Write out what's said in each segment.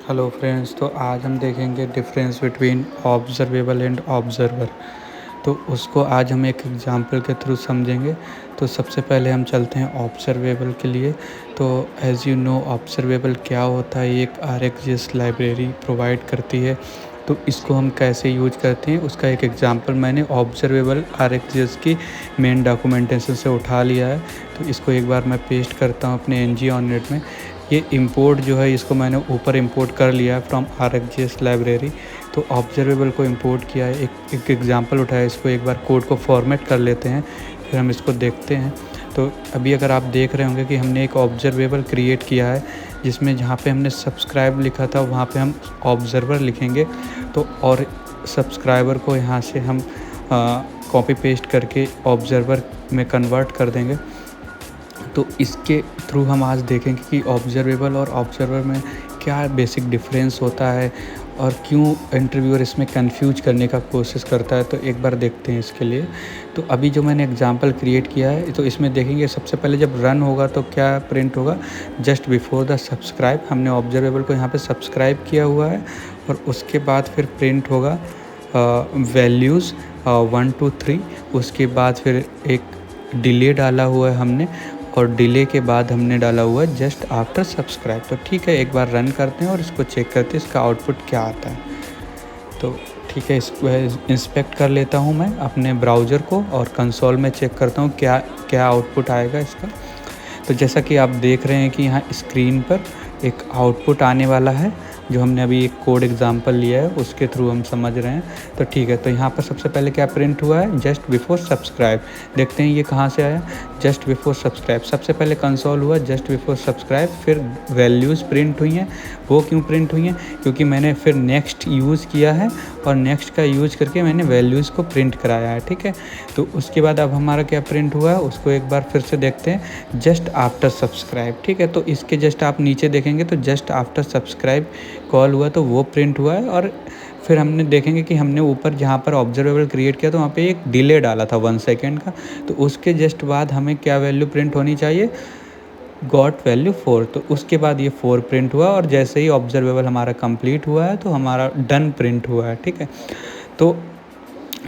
Hello friends, तो आज हम देखेंगे difference between observable and observer. तो उसको आज हम एक एग्जांपल के थ्रू समझेंगे। तो सबसे पहले हम चलते हैं ऑब्जर्वेबल के लिए। तो एज़ यू नो ऑब्जर्वेबल क्या होता है, एक आरएक्सजीएस लाइब्रेरी प्रोवाइड करती है। तो इसको हम कैसे यूज करते हैं उसका एक एग्जांपल मैंने ऑब्जर्वेबल आरएक्सजीएस की मेन डॉक्यूमेंटेशन से उठा लिया है। तो इसको एक बार मैं पेस्ट करता हूँ अपने NG-ON-NET में। ये इंपोर्ट जो है इसको मैंने ऊपर इंपोर्ट कर लिया है फ्रॉम आरएक्सजीएस लाइब्रेरी। तो ऑब्जर्वेबल को इंपोर्ट किया है, एक एग्जांपल उठाया, इसको एक बार कोड को फॉर्मेट कर लेते हैं, फिर हम इसको देखते हैं। तो अभी अगर आप देख रहे होंगे कि हमने एक ऑब्जर्वेबल क्रिएट किया है जिसमें जहाँ पे हमने सब्सक्राइब लिखा था वहाँ पे हम ऑब्जर्वर लिखेंगे। तो और सब्सक्राइबर को यहाँ से हम कॉपी पेस्ट करके ऑब्जर्वर में कन्वर्ट कर देंगे। तो इसके थ्रू हम आज देखेंगे कि ऑब्जर्वेबल और ऑब्जर्वर में क्या बेसिक डिफरेंस होता है और क्यों इंटरव्यूअर इसमें कंफ्यूज करने का कोशिश करता है। तो एक बार देखते हैं इसके लिए। तो अभी जो मैंने एग्जांपल क्रिएट किया है तो इसमें देखेंगे सबसे पहले जब रन होगा तो क्या प्रिंट होगा, जस्ट बिफोर द सब्सक्राइब। हमने ऑब्जर्वेबल को यहाँ पे सब्सक्राइब किया हुआ है और उसके बाद फिर प्रिंट होगा वैल्यूज़ 1 2 3। उसके बाद फिर एक डिले डाला हुआ है हमने और डिले के बाद हमने डाला हुआ है जस्ट आफ्टर सब्सक्राइब। तो ठीक है, एक बार रन करते हैं और इसको चेक करते हैं इसका आउटपुट क्या आता है। तो ठीक है, इसको इंस्पेक्ट कर लेता हूँ मैं अपने ब्राउज़र को और कंसोल में चेक करता हूँ क्या क्या आउटपुट आएगा इसका। तो जैसा कि आप देख रहे हैं कि यहाँ स्क्रीन पर एक आउटपुट आने वाला है जो हमने अभी एक कोड एग्जांपल लिया है उसके थ्रू हम समझ रहे हैं। तो ठीक है, तो यहाँ पर सबसे पहले क्या प्रिंट हुआ है, जस्ट बिफोर सब्सक्राइब। देखते हैं ये कहाँ से आया, जस्ट बिफोर सब्सक्राइब। सबसे पहले कंसोल हुआ जस्ट बिफोर सब्सक्राइब, फिर वैल्यूज़ प्रिंट हुई हैं। वो क्यों प्रिंट हुई हैं, क्योंकि मैंने फिर नेक्स्ट यूज़ किया है और नेक्स्ट का यूज़ करके मैंने वैल्यूज़ को प्रिंट कराया है। ठीक है, तो उसके बाद अब हमारा क्या प्रिंट हुआ है उसको एक बार फिर से देखते हैं, जस्ट आफ्टर सब्सक्राइब। ठीक है, तो इसके जस्ट आप नीचे देखेंगे तो जस्ट आफ्टर सब्सक्राइब कॉल हुआ तो वो प्रिंट हुआ है। और फिर हमने देखेंगे कि हमने ऊपर जहाँ पर ऑब्जर्वेबल क्रिएट किया तो वहाँ पे एक डिले डाला था 1 सेकेंड का। तो उसके जस्ट बाद हमें क्या वैल्यू प्रिंट होनी चाहिए, गॉट वैल्यू 4। तो उसके बाद ये 4 प्रिंट हुआ और जैसे ही ऑब्जर्वेबल हमारा कंप्लीट हुआ है तो हमारा डन प्रिंट हुआ है। ठीक है, तो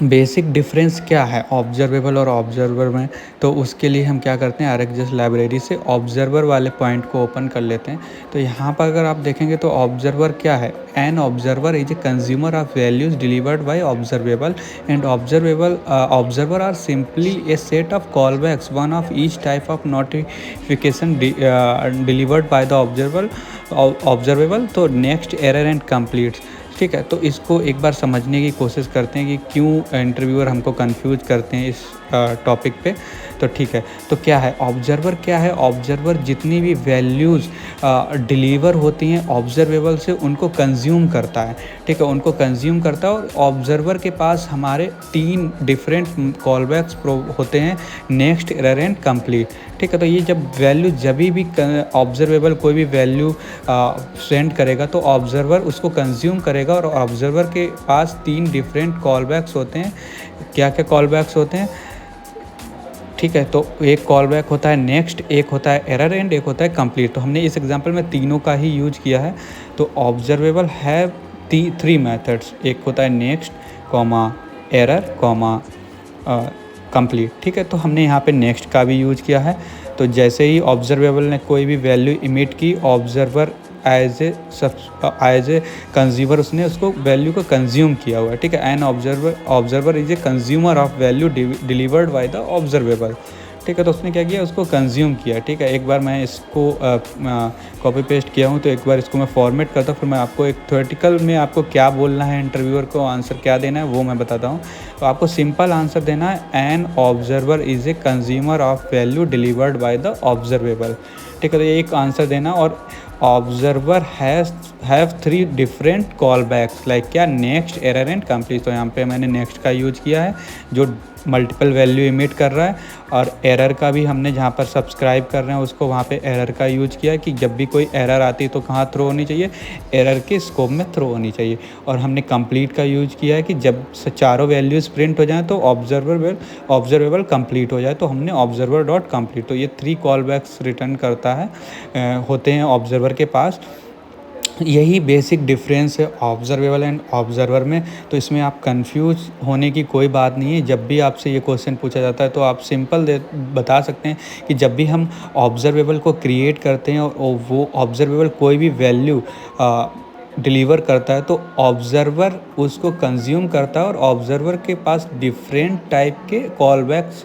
बेसिक डिफरेंस क्या है ऑब्जर्वेबल और ऑब्जर्वर में, तो उसके लिए हम क्या करते हैं, आरएक्सजीएस लाइब्रेरी से ऑब्जर्वर वाले पॉइंट को ओपन कर लेते हैं। तो यहाँ पर अगर आप देखेंगे तो ऑब्जर्वर क्या है, an observer is a consumer of values delivered by observable and observer are simply a set of callbacks one of each type of notification delivered by the observable. तो नेक्स्ट एरर एंड कंप्लीट। ठीक है, तो इसको एक बार समझने की कोशिश करते हैं कि क्यों इंटरव्यूअर हमको कंफ्यूज करते हैं इस टॉपिक पे। तो ठीक है, तो क्या है ऑब्जर्वर, क्या है ऑब्जर्वर, जितनी भी वैल्यूज़ डिलीवर होती हैं ऑब्जर्वेबल से उनको कंज्यूम करता है। ठीक है, उनको कंज्यूम करता है और ऑब्जर्वर के पास हमारे 3 डिफरेंट कॉलबैक्स होते हैं, नेक्स्ट, एरर एंड कंप्लीट। ठीक है, तो ये जब वैल्यू जब भी ऑब्जर्वेबल कोई भी वैल्यू सेंड करेगा तो ऑब्जर्वर उसको कंज्यूम करेगा और ऑब्जर्वर के पास 3 डिफरेंट कॉलबैक्स होते हैं। क्या क्या कॉलबैक्स होते हैं, ठीक है, तो एक कॉल बैक होता है नेक्स्ट, एक होता है एरर एंड एक होता है कंप्लीट। तो हमने इस एग्जांपल में तीनों का ही यूज किया है। तो ऑब्जर्वेबल है 3 मेथड्स, एक होता है next comma error comma complete. ठीक है, तो हमने यहाँ पे नेक्स्ट का भी यूज किया है। तो जैसे ही ऑब्जर्वेबल ने कोई भी वैल्यू इमिट की, ऑब्जर्वर एज ए कंज्यूमर उसने उसको वैल्यू को कंज्यूम किया हुआ है। ठीक है, an observer is a consumer of value delivered by the observable. ठीक है, तो उसने क्या किया, उसको कंज्यूम किया। ठीक है, एक बार मैं इसको कॉपी पेस्ट किया हूँ तो एक बार इसको मैं फॉर्मेट करता हूँ, फिर मैं आपको एक थ्योरेटिकल में आपको क्या बोलना है, इंटरव्यूअर को आंसर क्या देना है वो मैं बताता हूँ। तो आपको सिंपल आंसर देना है, an observer is a consumer of value delivered by the observable. ठीक है, तो ये एक आंसर देना। और observer have 3 different callbacks like क्या, नेक्स्ट, एरर एंड कंप्लीट। तो यहाँ पे मैंने नेक्स्ट का यूज किया है जो मल्टीपल वैल्यू इमिट कर रहा है, और एरर का भी हमने जहाँ पर सब्सक्राइब कर रहे हैं उसको वहाँ पे एरर का यूज किया है कि जब भी कोई एरर आती है तो कहाँ थ्रो होनी चाहिए, एरर के स्कोप में थ्रो होनी चाहिए। और हमने कंप्लीट का यूज किया है कि जब चारों वैल्यूज़ प्रिंट हो जाएँ तो ऑब्जर्वेबल कंप्लीट हो जाए, तो हमने ऑब्जर्वर डॉट कंप्लीट। तो ये 3 कॉल बैक्स रिटर्न करता है होते हैं ऑब्जर्वर के पास। यही बेसिक डिफरेंस है ऑब्जर्वेबल एंड ऑब्जर्वर में। तो इसमें आप कंफ्यूज होने की कोई बात नहीं है। जब भी आपसे ये क्वेश्चन पूछा जाता है तो आप सिंपल दे बता सकते हैं कि जब भी हम ऑब्जर्वेबल को क्रिएट करते हैं और वो ऑब्जर्वेबल कोई भी वैल्यू डिलीवर करता है तो ऑब्जर्वर उसको कंज्यूम करता है और ऑब्जर्वर के पास डिफरेंट टाइप के कॉल बैक्स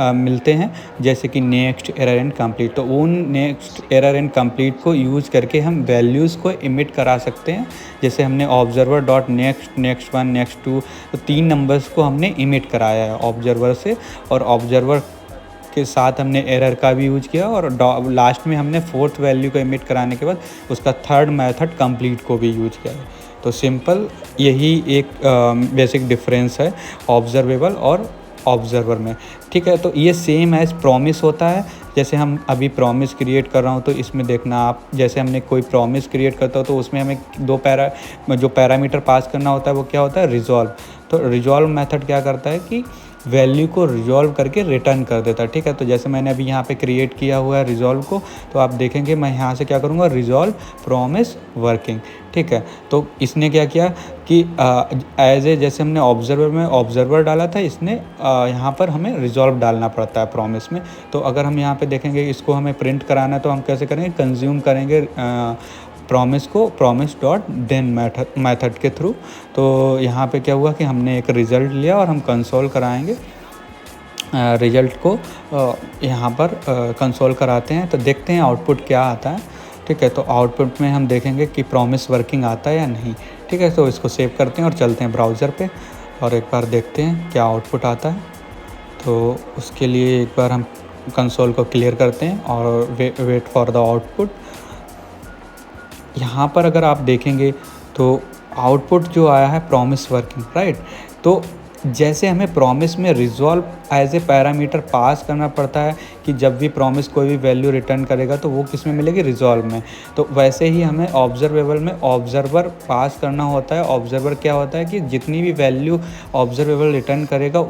मिलते हैं, जैसे कि नेक्स्ट, एरर एंड कंप्लीट। तो उन नेक्स्ट, एरर एंड कंप्लीट को यूज़ करके हम वैल्यूज़ को इमिट करा सकते हैं। जैसे हमने observer dot next, next one, next two, तो 3 नंबर्स को हमने इमिट कराया है ऑब्जर्वर से, और ऑब्जर्वर के साथ हमने एरर का भी यूज किया, और लास्ट में हमने 4th वैल्यू को इमिट कराने के बाद उसका 3rd मेथड कंप्लीट को भी यूज किया है। तो सिंपल यही एक बेसिक डिफरेंस है ऑब्जर्वेबल और ऑब्जर्वर में। ठीक है, तो ये सेम एज प्रॉमिस होता है। जैसे हम अभी प्रॉमिस क्रिएट कर रहा हूँ तो इसमें देखना आप, जैसे हमने कोई प्रॉमिस क्रिएट करता हो तो उसमें हमें जो पैरामीटर पास करना होता है वो क्या होता है, रिजॉल्व। तो रिजॉल्व मेथड क्या करता है कि वैल्यू को रिजॉल्व करके रिटर्न कर देता है। ठीक है, तो जैसे मैंने अभी यहाँ पे क्रिएट किया हुआ है रिजॉल्व को, तो आप देखेंगे मैं यहाँ से क्या करूँगा, रिजॉल्व प्रॉमिस वर्किंग। ठीक है, तो इसने क्या किया कि एज ए, जैसे हमने ऑब्जर्वर में ऑब्जर्वर डाला था, इसने यहाँ पर हमें रिजॉल्व डालना पड़ता है प्रॉमिस में। तो अगर हम यहाँ पे देखेंगे इसको हमें प्रिंट कराना है तो हम कैसे करेंगे, कंज्यूम करेंगे प्रॉमिस को प्रॉमिस डॉट देन मेथड के थ्रू। तो यहाँ पे क्या हुआ कि हमने एक रिज़ल्ट लिया और हम कंसोल कराएंगे रिज़ल्ट को, यहाँ पर कंसोल कराते हैं तो देखते हैं आउटपुट क्या आता है। ठीक है, तो आउटपुट में हम देखेंगे कि प्रॉमिस वर्किंग आता है या नहीं। ठीक है, तो इसको सेव करते हैं और चलते हैं ब्राउज़र पे और एक बार देखते हैं क्या आउटपुट आता है। तो उसके लिए एक बार हम कंसोल को क्लियर करते हैं और वेट फॉर द आउटपुट। यहाँ पर अगर आप देखेंगे तो आउटपुट जो आया है प्रॉमिस वर्किंग, राइट। तो जैसे हमें प्रॉमिस में resolve as a parameter pass करना पड़ता है कि जब भी प्रॉमिस कोई भी वैल्यू रिटर्न करेगा तो वो किस में मिलेगी, रिजॉल्व में। तो वैसे ही हमें ऑब्जर्वेबल में ऑब्जर्वर पास करना होता है। ऑब्जर्वर क्या होता है कि जितनी भी वैल्यू ऑब्जर्वेबल रिटर्न करेगा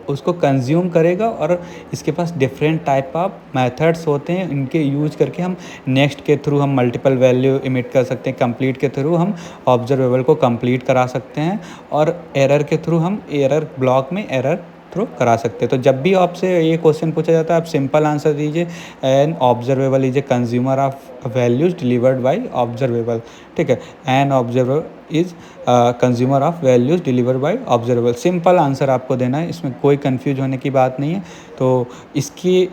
उसको कंज्यूम करेगा, और इसके पास डिफरेंट टाइप ऑफ मेथड्स होते हैं। इनके यूज करके हम नेक्स्ट के थ्रू हम मल्टीपल वैल्यू इमिट कर सकते हैं, कंप्लीट के थ्रू हम ऑब्जर्वेबल को कंप्लीट करा सकते हैं, और एरर के थ्रू हम एरर ब्लॉक में एरर थ्रू करा सकते हैं। तो जब भी आपसे ये क्वेश्चन पूछा जाता है आप सिंपल आंसर दीजिए, an observable is a consumer of values delivered by observable. ठीक है, an observer is consumer of values delivered by observable. Simple answer आपको देना है, इसमें कोई कंफ्यूज होने की बात नहीं है। तो इसकी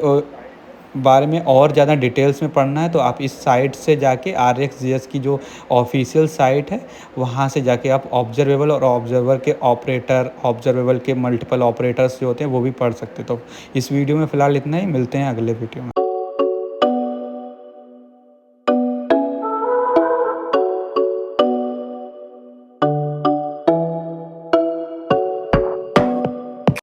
बारे में और ज़्यादा डिटेल्स में पढ़ना है तो आप इस साइट से जाके RxJS की जो ऑफिशियल साइट है वहाँ से जाके आप ऑब्जर्वेबल और ऑब्जर्वर के ऑपरेटर, ऑब्जर्वेबल के मल्टीपल ऑपरेटर्स जो होते हैं वो भी पढ़ सकते हैं। तो इस वीडियो में फ़िलहाल इतना ही, मिलते हैं अगले वीडियो में।